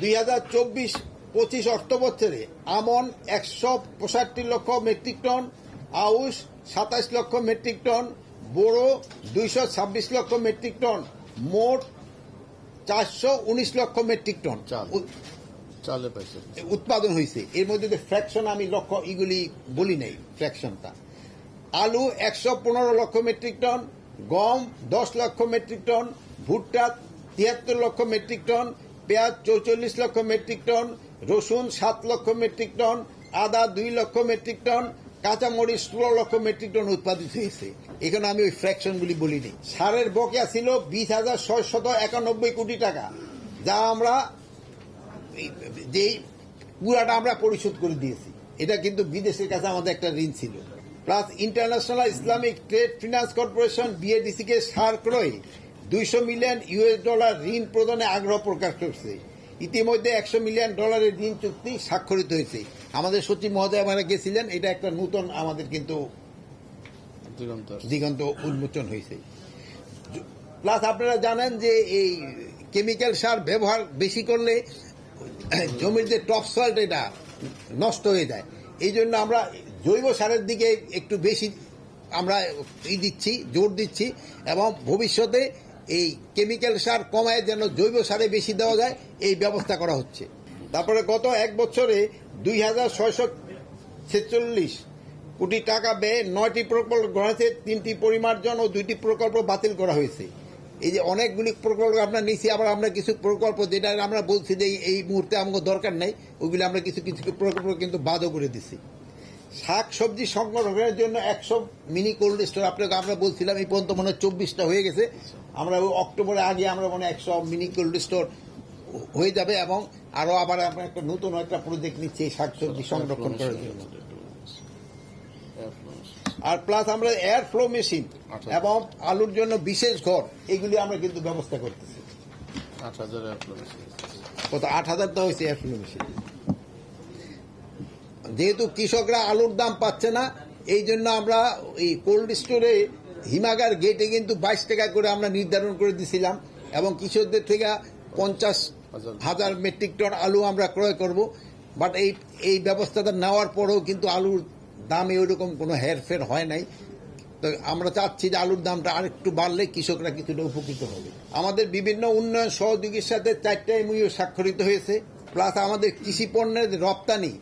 2024-25 অর্থ বছরে আমন 165 লক্ষ মেট্রিক টন, আউশ 27 লক্ষ মেট্রিক টন, বোরো 226 লক্ষ মেট্রিক টন, মোট 419 লক্ষ মেট্রিক টন উৎপাদন হয়েছে। এর মধ্যে ফ্র্যাকশন আমি লক্ষ এগুলি বলি নাই, ফ্র্যাকশনটা। আলু 115 লক্ষ মেট্রিক টন, গম 10 লক্ষ মেট্রিক টন, ভুট্টা 73 লক্ষ মেট্রিক টন, পেঁয়াজ 44 লক্ষ মেট্রিক টন, রসুন 7 লক্ষ মেট্রিক টন, আদা 2 লক্ষ মেট্রিক টন, কাঁচামরিচ 16 লক্ষ মেট্রিক টন উৎপাদিত হয়েছে। এখানে আমি ওই ফ্র্যাকশনগুলি বলিনি। সারের বকেয়া ছিল 20,691 কোটি টাকা, যা আমরা যেই পুরাটা আমরা পরিশোধ করে দিয়েছি। এটা কিন্তু বিদেশের কাছে আমাদের একটা ঋণ ছিল। Plus international Islamic trade finance corporation BADC কে সার ক্রয়ে $200 মিলিয়ন ঋণ প্রদানে আগ্রহ প্রকাশ করছে। ইতিমধ্যে $100 মিলিয়ন ঋণ চুক্তি স্বাক্ষরিত হয়েছে। আমাদের সচিব মহোদয় আমরা গেছিলেন, এটা একটা নতুন আমাদের কিন্তু দিগন্ত উন্মোচন হয়েছে। প্লাস আপনারা জানেন যে এই কেমিক্যাল সার ব্যবহার বেশি করলে জমির যে টপ সয়েল এটা নষ্ট হয়ে যায়। এই জন্য আমরা জৈব সারের দিকে একটু বেশি আমরা জোর দিচ্ছি এবং ভবিষ্যতে এই কেমিক্যাল সার কমায় যেন জৈব সারে বেশি দেওয়া যায়, এই ব্যবস্থা করা হচ্ছে। তারপরে গত এক বছরে 2,646 কোটি টাকা ব্যয়ে 9টি প্রকল্প গ্রহণ হয়েছে, 3টি পরিমার্জন ও 2টি প্রকল্প বাতিল করা হয়েছে। এই যে অনেকগুলি প্রকল্প আমরা নিচ্ছি, আবার আমরা কিছু প্রকল্প যেটা আমরা বলছি যে এই মুহূর্তে আমাকে দরকার নেই, ওইগুলি আমরা কিছু কিছু প্রকল্প কিন্তু বাদও করে দিচ্ছি। শাক সবজি সংগ্রহের জন্য 100 মিনি কোল্ড স্টোর আপনাকে আমরা বলছিলাম, এই পর্যন্ত মনে হয় 24টা হয়ে গেছে। আমরা অক্টোবরের আগে আমরা মনে হয় 100 মিনি কোল্ড স্টোর হয়ে যাবে এবং আরো আবার আমরা একটা নতুন একটা প্রজেক্ট নিচ্ছি শাক সবজি সংরক্ষণ করার জন্য। আর প্লাস আমরা এয়ার ফ্লো মেশিন এবং আলুর জন্য বিশেষ ঘর, এগুলি আমরা কিন্তু ব্যবস্থা করতেছি। 8,000 তো হয়েছে এয়ার ফ্লো মেশিন। যেহেতু কৃষকরা আলুর দাম পাচ্ছে না, এই জন্য আমরা এই কোল্ড স্টোরে হিমাগার গেটে কিন্তু 22 টাকা করে আমরা নির্ধারণ করে দিয়েছিলাম এবং কৃষকদের থেকে 50,000 মেট্রিক টন আলু আমরা ক্রয় করব। বাট এই ব্যবস্থাটা নেওয়ার পরেও কিন্তু আলুর দামে ওইরকম কোনো হেরফের হয় নাই। তো আমরা চাচ্ছি যে আলুর দামটা আরেকটু বাড়লে কৃষকরা কিছুটা উপকৃত হবে। আমাদের বিভিন্ন উন্নয়ন সহযোগীর সাথে 4টা এমওইউ স্বাক্ষরিত হয়েছে। প্লাস আমাদের কৃষি পণ্যের রপ্তানি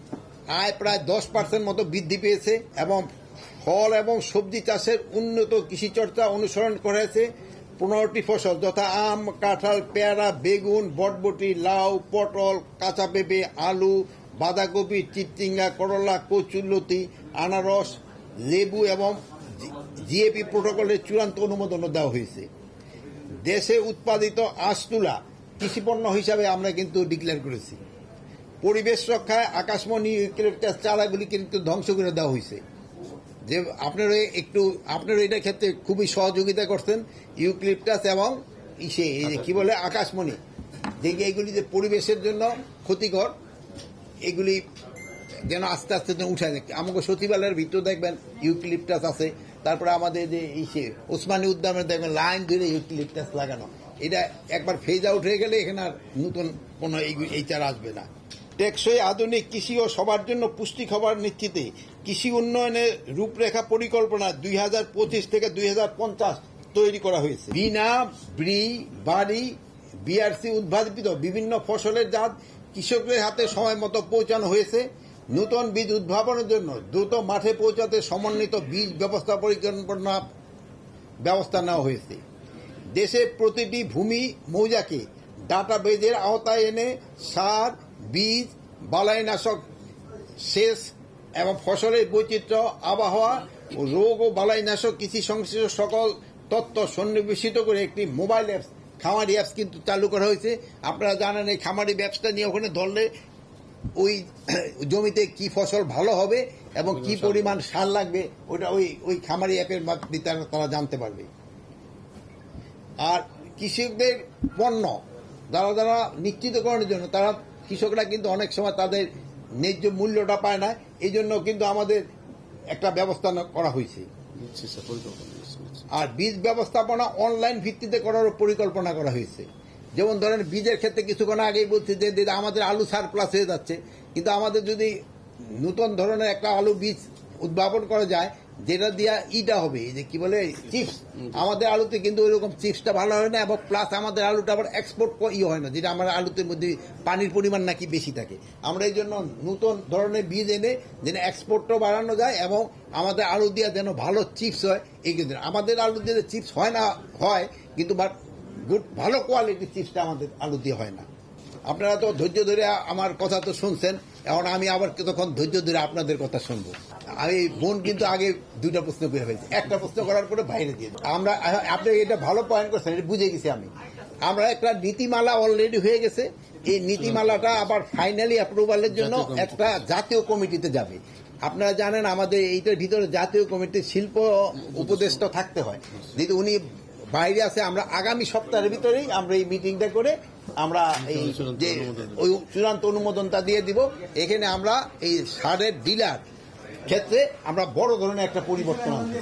আয় প্রায় 10% মতো বৃদ্ধি পেয়েছে এবং ফল এবং সবজি চাষের উন্নত কৃষি চর্চা অনুসরণ করেছে। 15টি ফসল যথা আম, কাঁঠাল, পেয়ারা, বেগুন, বটবটি, লাউ, পটল, কাঁচা পেঁপে, আলু, বাঁধাকপি, চিচিঙ্গা, করলা, কচুরলতি, আনারস, লেবু এবং জিএপি প্রোটোকলের চূড়ান্ত অনুমোদন দেওয়া হয়েছে। দেশে উৎপাদিত আঁশতুলা কৃষিপণ্য হিসাবে আমরা কিন্তু ডিক্লেয়ার করেছি। পরিবেশ রক্ষায় আকাশমণি ইউক্যালিপটাস চারাগুলি কিন্তু ধ্বংস করে দেওয়া হয়েছে। যে আপনারা এটার ক্ষেত্রে খুবই সহযোগিতা করছেন, ইউক্যালিপটাস এবং কি বলে আকাশমণি, যে এইগুলি যে পরিবেশের জন্য ক্ষতিকর, এগুলি যেন আস্তে আস্তে উঠে যায়। আমাকে সচিবালয়ের ভিতরে দেখবেন ইউক্যালিপটাস আছে, তারপরে আমাদের যে ওসমানী উদ্যানে দেখবেন লাইন ধরে ইউক্যালিপটাস লাগানো। এটা একবার ফেজ আউট হয়ে গেলে এখানে আর নতুন কোনো এই চারা আসবে না। টেকসই আধুনিক কৃষি ও সবার জন্য পুষ্টি খাবার নিশ্চিতে কৃষি উন্নয়নের রূপরেখা পরিকল্পনা 2025 থেকে 2050 তৈরি করা হয়েছে। বিনা বাড়ি বিআরসি উদ্ভাবিত বিভিন্ন ফসলের জাত কৃষকদের হাতে সময় মতো পৌঁছানো হয়েছে। নতুন বীজ উদ্ভাবনের জন্য দ্রুত মাঠে পৌঁছাতে সমন্বিত বীজ ব্যবস্থা পরিকল্পনা ব্যবস্থা নেওয়া হয়েছে। দেশে প্রতিটি ভূমি মৌজাকে ডাটাবেজের আওতায় এনে সার, বীজ, বালাইনাশক, সেচ এবং ফসলের বৈচিত্র্য, আবহাওয়া ও রোগ ও বালাইনাশক কৃষি সংশ্লিষ্ট সকল তথ্য সন্নিবেশিত করে একটি মোবাইল অ্যাপস, খামারি অ্যাপস কিন্তু চালু করা হয়েছে। আপনারা জানেন এই খামারি ব্যবসা নিয়ে ওখানে ধরলে ওই জমিতে কি ফসল ভালো হবে এবং কি পরিমাণ সার লাগবে ওটা ওই খামারি অ্যাপের মাধ্যমে তারা জানতে পারবে। আর কৃষকদের পণ্য যারা নিশ্চিতকরণের জন্য কৃষকরা কিন্তু অনেক সময় তাদের ন্যায্য মূল্যটা পায় না, এই জন্য কিন্তু আমাদের একটা ব্যবস্থা করা হয়েছে। আর বীজ ব্যবস্থাপনা অনলাইন ভিত্তিতে করার পরিকল্পনা করা হয়েছে। যেমন ধরেন বীজের ক্ষেত্রে কিছুক্ষণ আগেই বলছি যে আমাদের আলু সারপ্লাস হয়ে যাচ্ছে, কিন্তু আমাদের যদি নতুন ধরনের একটা আলু বীজ উদ্ভাবন করা যায় যেটা দিয়া ইটা হবে, এই যে কি বলে চিপস, আমাদের আলুতে কিন্তু ওইরকম চিপসটা ভালো হয় না, এবং প্লাস আমাদের আলুটা আবার এক্সপোর্ট হয় না, যেটা আমার আলুতে মধ্যে পানির পরিমাণ নাকি বেশি থাকে। আমরা এই জন্য নতুন ধরনের বীজ এনে যেন এক্সপোর্টটাও বাড়ানো যায় এবং আমাদের আলু দিয়ে যেন ভালো চিপস হয়। এই কিন্তু আমাদের আলু দিয়ে চিপস হয় না, হয় কিন্তু বাট গুড ভালো কোয়ালিটির চিপসটা আমাদের আলু দিয়ে হয় না। আপনারা তো ধৈর্য ধরে আমার কথা তো শুনছেন, এখন আমি আবার তখন ধৈর্য ধরে আপনাদের কথা শুনবো। আমি বোন কিন্তু আগে 2টা প্রশ্ন করে ফেলছি, একটা প্রশ্ন করার পরে বাইরে দিয়ে আমরা, আপনি এটা ভালো পয়েন্ট করছেন, এটা বুঝে গেছি আমি। আমরা একটা নীতিমালা অলরেডি হয়ে গেছে, এই নীতিমালাটা আবার ফাইনালি অ্যাপ্রুভালের জন্য একটা জাতীয় কমিটিতে যাবে। আপনারা জানেন আমাদের এইটার ভিতরে জাতীয় কমিটির শিল্প উপদেষ্টা থাকতে হয়, যেহেতু উনি বাইরে আছে। আমরা আগামী সপ্তাহের ভিতরেই আমরা এই মিটিংটা করে আমরা এই যে ওই চূড়ান্ত অনুমোদনটা দিয়ে দিব। এখানে আমরা এই সারের ডিলার ক্ষেত্রে আমরা বড় ধরনের একটা পরিবর্তন আনতে,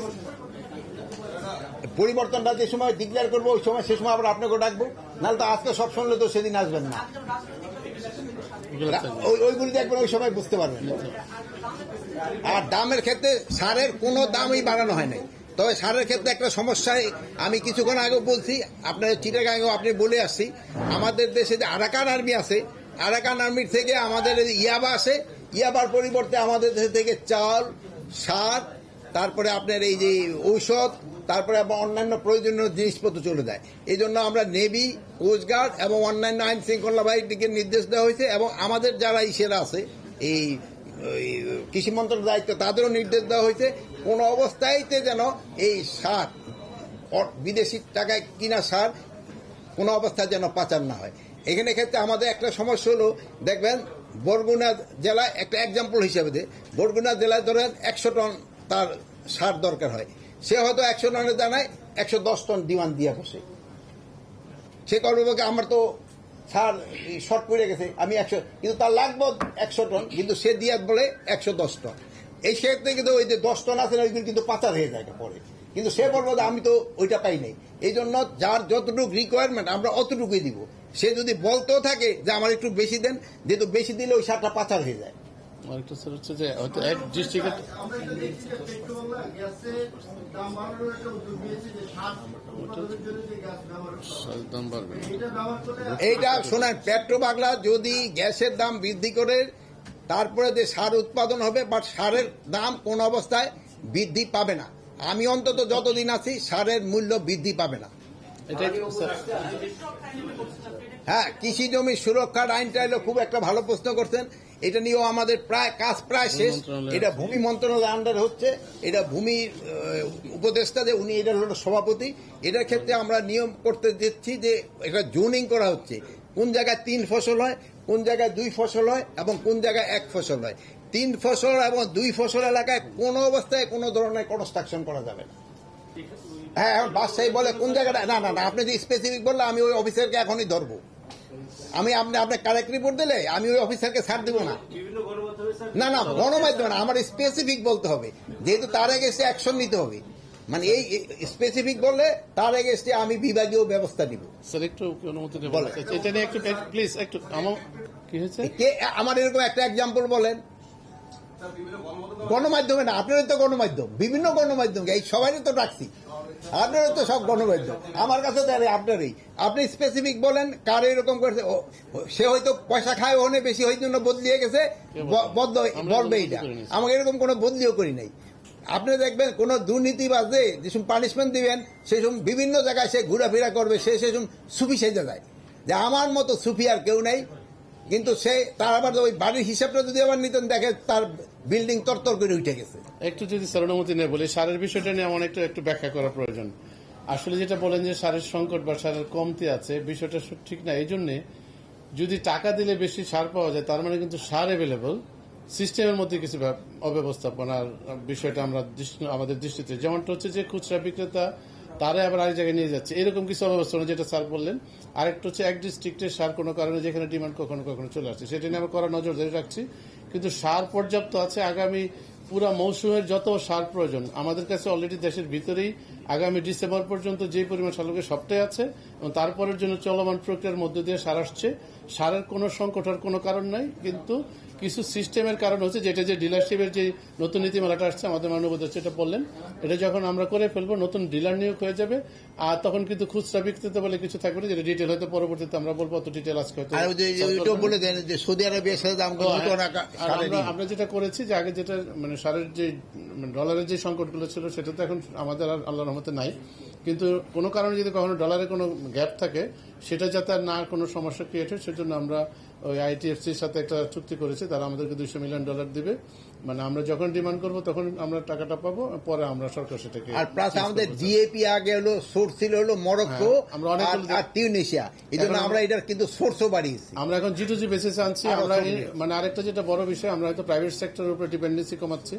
পরিবর্তনটা যে সময় ডিক্লেয়ার করবো ওই সময়, সে সময় আবার আপনাকে ডাকবো, নাহলে তো আজকে সব শুনলে তো সেদিন আসবেন না, ওইগুলি দেখবেন ওই সময় বুঝতে পারবেন। আর দামের ক্ষেত্রে সারের কোনো দামই বাড়ানো হয় নাই, তবে সারের ক্ষেত্রে একটা সমস্যায় আমি কিছুক্ষণ আগেও বলছি, আপনার চিটাগাঙ্গেও আপনি বলে আসছি, আমাদের দেশে যে আরাকান আর্মি আছে, আরাকান আর্মির থেকে আমাদের ইয়াবা আসে, ইয়াবার পরিবর্তে আমাদের দেশ থেকে চাল, সার, তারপরে আপনার এই যে ঔষধ, তারপরে অন্যান্য প্রয়োজনীয় জিনিসপত্র চলে যায়। এই জন্য আমরা নেভি, কোস্টগার্ড এবং অন্যান্য আইন শৃঙ্খলা বাহিনীকে নির্দেশ দেওয়া হয়েছে, এবং আমাদের যারা ইসেরা আছে এই কৃষি মন্ত্রণালয়ের দায়িত্ব, তাদেরও নির্দেশ দেওয়া হয়েছে কোন অবস্থায়তে যেন এই সার, বিদেশি টাকায় কিনা সার কোন অবস্থায় যেন পাচার না হয়। এখানে ক্ষেত্রে আমাদের একটা সমস্যা হলো, দেখবেন বরগুনা জেলায় একটা এক্সাম্পল হিসেবে দেয়, বরগুনা জেলায় ধরেন 100 টন তার সার দরকার হয়, সে হয়তো 100 টনের দানায় 110 টন ডিমান্ড দিয়ে বসে। সে করবে আমার তো সার শর্ট পড়ে গেছে, আমি 100, কিন্তু তার লাগবে 100 টন, কিন্তু সে দিয়ে বলে 110 টন। এই ক্ষেত্রে কিন্তু ওই যে 10 টন আছে না, ওইগুলো কিন্তু পাচার হয়ে যায় পরে, কিন্তু সে বলবো যে আমি তো ওইটা পাই নাই। এই জন্য যার যতটুকু রিকোয়ারমেন্ট আমরা অতটুকুই দিব। সে যদি বলতেও থাকে যে আমার একটু বেশি দেন, যেহেতু বেশি দিলে ওই সারটা পাচার হয়ে যায়। আরেকটা স্যার হচ্ছে যে হয়তো এক ডিস্ট্রিক্টের দাম বাড়বে, এইটা শোনেন, পেট্রো বাংলা যদি গ্যাসের দাম বৃদ্ধি করে তারপরে যে সার উৎপাদন হবে, বাট সারের দাম কোন অবস্থায় বৃদ্ধি পাবে না। আমি অন্তত যতদিন আছি সারের মূল্য বৃদ্ধি পাবে না। হ্যাঁ, কৃষি জমি সুরক্ষার আইনটা হলো খুব একটা ভালো প্রশ্ন করছেন। এটা নিয়েও আমাদের কাজ প্রায় শেষ। এটা ভূমি মন্ত্রণালয়ের আন্ডারে হচ্ছে, এটা ভূমি উপদেষ্টা যে উনি এটা হলো সভাপতি। এটার ক্ষেত্রে আমরা নিয়ম করতে দিচ্ছি যে এটা জোনিং করা হচ্ছে, কোন জায়গায় 3 ফসল হয়, কোন জায়গায় 2 ফসল হয় এবং কোন জায়গায় 1 ফসল হয়। 3 ফসল এবং 2 ফসল এলাকায় কোনো অবস্থায় কোনো ধরনের কনস্ট্রাকশন করা যাবে না। হ্যাঁ, এখন বাদশাহী বলে কোন জায়গাটা, না না না, আপনি যদি স্পেসিফিক বললে আমি ওই অফিসারকে এখনই ধরবো। আমি আপনি কারেক্ট রিপোর্ট দিলে আমি ওই অফিসারকে ছাড় দিব না। না না, গণমাধ্যমে না, আমার স্পেসিফিক বলতে হবে, যেহেতু তার এগেস্টে অ্যাকশন নিতে হবে। মানে এই স্পেসিফিক বললে তার এগেস্টে আমি বিভাগীয় ব্যবস্থা নিব। স্যার একটু অনুমতি দেবেন, এটা নিয়ে একটু প্লিজ, একটু আমার কি হয়েছে, আমার এরকম একটা এক্সাম্পল বলেন। গণমাধ্যমে না, আপনারই তো গণমাধ্যম, বিভিন্ন গণমাধ্যম, এই সবাই তো রাখছি, আপনারও তো সব গণমাধ্যম, আমার কাছে তো আপনারই। আপনি স্পেসিফিক বলেন কার এরকম করেছে, সে হয়তো পয়সা খায়, ওখানে বেশি হয়ে জন্য বদলিয়ে গেছে, বলবে এইটা। আমাকে এরকম কোনো বদলিও করি নাই। আপনি দেখবেন কোন দুর্নীতিবাজে যে পানিশমেন্ট দিবেন, সেই সময় বিভিন্ন জায়গায় সে ঘোরাফেরা করবে, সে সময় সুফি সেজে যায় যে আমার মতো সুফি আর কেউ নাই, কিন্তু সে তার আবার ওই বাড়ির হিসাবটা যদি আবার নিতেন, দেখে তার বিল্ডিং তরতর করে উঠে গেছে। একটু যদি স্যার অনুমতি নেই বলি, সারের বিষয়টা নিয়ে আমার একটু ব্যাখ্যা করা প্রয়োজন। আসলে যেটা বলেন যে সারের সংকট বা সারের কমতি আছে, বিষয়টা ঠিক না। এই জন্য যদি টাকা দিলে বেশি সার পাওয়া যায়, তার মানে কিন্তু সার অ্যাভেলেবল, সিস্টেমের মধ্যে কিছু অব্যবস্থাপনার বিষয়টা আমরা আমাদের দৃষ্টিতে, যেমনটা হচ্ছে যে খুচরা বিক্রেতা তারা আবার আরেক জায়গায় নিয়ে যাচ্ছে, এরকম কিছু অব্যবস্থাপনা যেটা স্যার বললেন। আরেকটা হচ্ছে এক ডিস্ট্রিক্টের সার কোনো কারণে যেখানে ডিমান্ড কখনো কখনো চলে আসছে, সেটা নিয়ে আমরা কড়া নজরদারি রাখছি। কিন্তু সার পর্যাপ্ত আছে। আগামী পুরা মৌসুমের যত সার প্রয়োজন আমাদের কাছে অলরেডি দেশের ভিতরেই আগামী ডিসেম্বর পর্যন্ত যে পরিমাণ সার লাগে সবটাই আছে, এবং তারপরের জন্য চলমান প্রক্রিয়ার মধ্যে দিয়ে সার আসছে। সারের কোনো সংকট হওয়ার কোনো কারণ নাই, কিন্তু কিছু সিস্টেমের কারণ হচ্ছে, যেটা যে ডিলারশিপের যে নতুন নীতিমালাটা আসছে, আমাদের মাননীয় উপদেষ্টা এটা বললেন, এটা যখন আমরা করে ফেলবো নতুন ডিলার নিয়োগ হয়ে যাবে, আর তখন কিন্তু খুচরা বিক্রেতা বলে কিছু থাকবে না, যেটা ডিটেল হয়তো পরবর্তীতে আমরা বলবো, অত ডিটেল আজকে হয়তো। আর ওই যে ওইটাও বলে দেন যে সৌদি আরবের সাথে দাম কত টাকা আর সারের আমরা যেটা করেছি যে আগে যেটা মানে সারের যে ডলারের যে সংকটগুলো ছিল সেটা তো এখন আমাদের আর আল্লাহর রহমতে নাই, কিন্তু কোনো কারণে যদি কখনো ডলারে কোনো গ্যাপ থাকে সেটা যাতে আর না কোনো সমস্যা ক্রিয়েট হয়, সেজন্য আমরা ওই আইটিএফসির সাথে একটা চুক্তি করেছি, তারা আমাদেরকে $200 মিলিয়ন দিবে। মানে আমরা যখন ডিমান্ড করব তখন আমরা টাকাটা পাবো, পরে আমরা সরকার সেটাকে। আর প্লাস আমাদের জিএপি আগে হলো সোর্স ছিল হলো মরক্কো আমরা অনেকগুলো আর টিউনিশিয়া, এই জন্য আমরা এটার কিন্তু সোর্সও বাড়িয়েছি। আমরা এখন G2G বেসিসে আনছি। আমরা মানে আরেকটা যেটা বড় বিষয়, আমরা হয়তো প্রাইভেট সেক্টরের উপরে ডিপেন্ডেন্সি কমাচ্ছি।